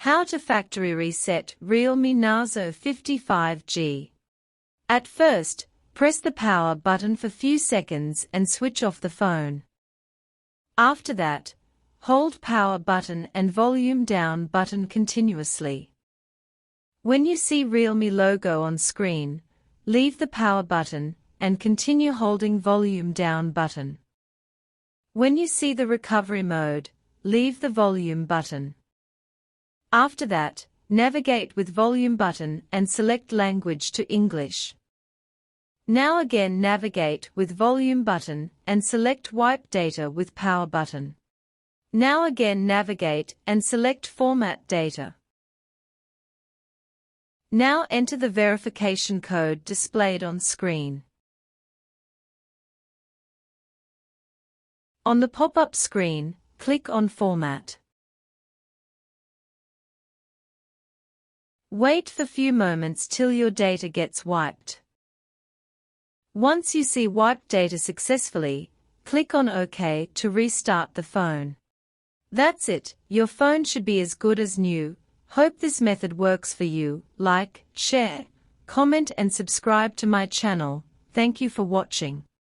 How to factory reset Realme Narzo 55G. At first, press the power button for few seconds and switch off the phone. After that, hold power button and volume down button continuously. When you see Realme logo on screen, leave the power button and continue holding volume down button. When you see the recovery mode, leave the volume button. After that, navigate with volume button and select language to English. Now again navigate with volume button and select wipe data with power button. Now again navigate and select format data. Now enter the verification code displayed on screen. On the pop-up screen, click on Format. Wait for few moments till your data gets wiped. Once you see wiped data successfully, click on OK to restart the phone. That's it, your phone should be as good as new. Hope this method works for you. Like, share, comment and subscribe to my channel. Thank you for watching.